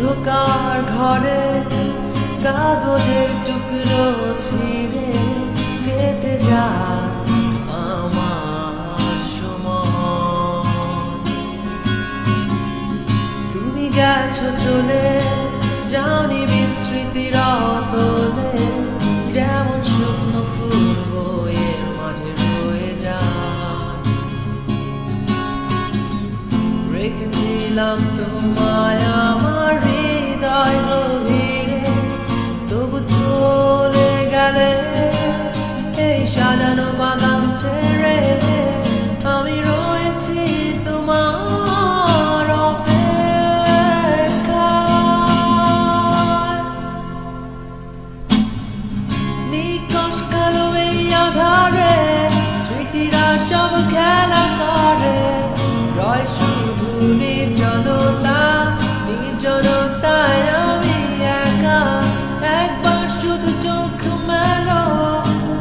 অন্ধকার ঘরে কাগজের টুকরো ছিঁড়ে কেটে যায় আমার সময়। তুমি গেছো চলে, যাওনি বিস্মৃতির অতলে, যেমন শুকনো ফুল বয়ে মাঝে রয়ে যায়। রেখেছিলাম তোমায় আমার হৃদয় গভীরে, তবু চলে গেলে এই সাজানো বাগান ছেড়ে। আমি রয়েছি তোমার অপেক্ষায়। নিকশ কালো এই আধারে স্মৃতিরা সব খেলা করে, রয় শুধু নির্জনতা, নির্জনতায় আমি একা। একবার শুধু চোখ মেলো,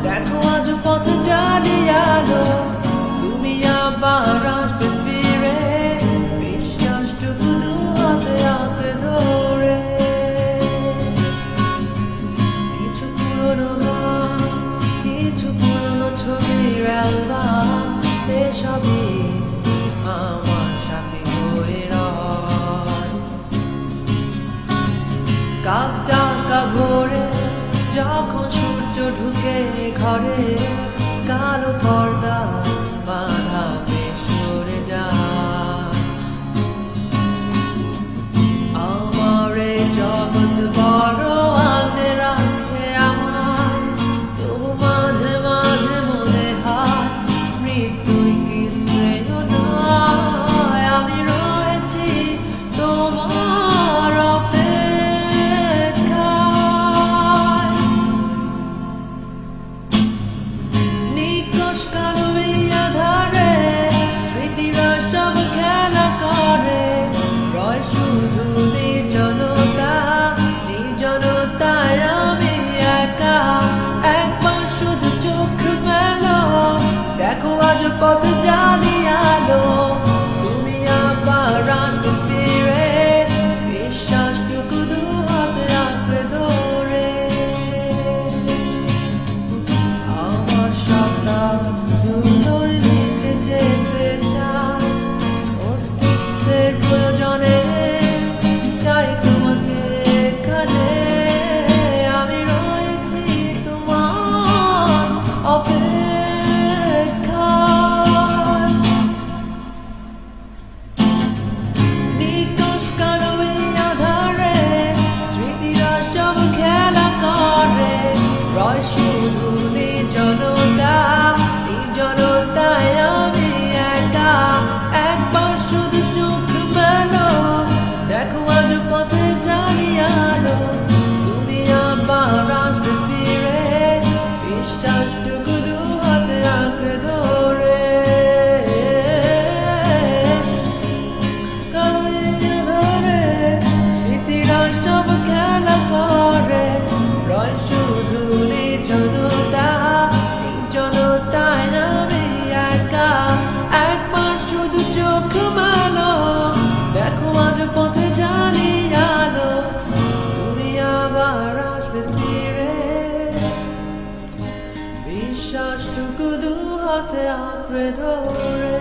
দেখো আজ পথ জ্বালিয়ালো। তুমি আবার আসবে ফিরে, বিশ্বাসটুকু দু হাতে আঁকড়ে ধরে। কিছু পুরনো গান, কিছু পুরনো ছবির অ্যালবাম, এসবই আমার সাথী হয়ে রয়। কাক ডাকা ভোরে যখন সূর্য ঢুকে ঘরে, কালো পর্দা বাঁধা বেশ সরে যায়। আমার এই জগৎ বড় আঁকড়ে রাখে আমায়, তবু মাঝে মাঝে মনে হয় মৃত্যুই কি শ্রেয় নয়। আমি রয়েছি তোমার অপেক্ষায়। নিকশ কালো এই আধারে স্মৃতিরা সব খেলা করে, রয় শুধু নির্জনতা, নির্জনতায় আমি একা। একবার শুধু চোখ মেলো, দেখো আজ পথ জ্বালিয়ালো। তুমি আবার আসবে ফিরে, বিশ্বাসটুকু দু হাতে আঁকড়ে ধরে। আমার সন্তান দুটোই মিশে যেতে চায়, অস্তিত্বের প্রয়োজনে চাই তোমাকে এখানে। আমি রয়েছি তোমার অপেক্ষায়। নিকশ কালো এই আধারে স্মৃতিরা সব খেলা করে, রয় শুধু নির্জনতা, নির্জনতায় আমি একা। একবার শুধু চোখ মেলো, দেখো আজ পথে জ্বালিয়ালো। তুমি আবার আসবে ফিরে, বিশ্বাসটুকু দু হাতে আঁকড়ে ধরে। কালো এই আধারে স্মৃতিরা সব খেলা করে, রয় শুধু নির্জনতা, নির্জনতায় আমি একা। একবার শুধু চোখ মেলো, দেখো আজ পথে জ্বালিয়ালো। তুমি আবার আসবে ফিরে, বিশ্বাসটুকু দু হাতে আঁকড়ে ধরে।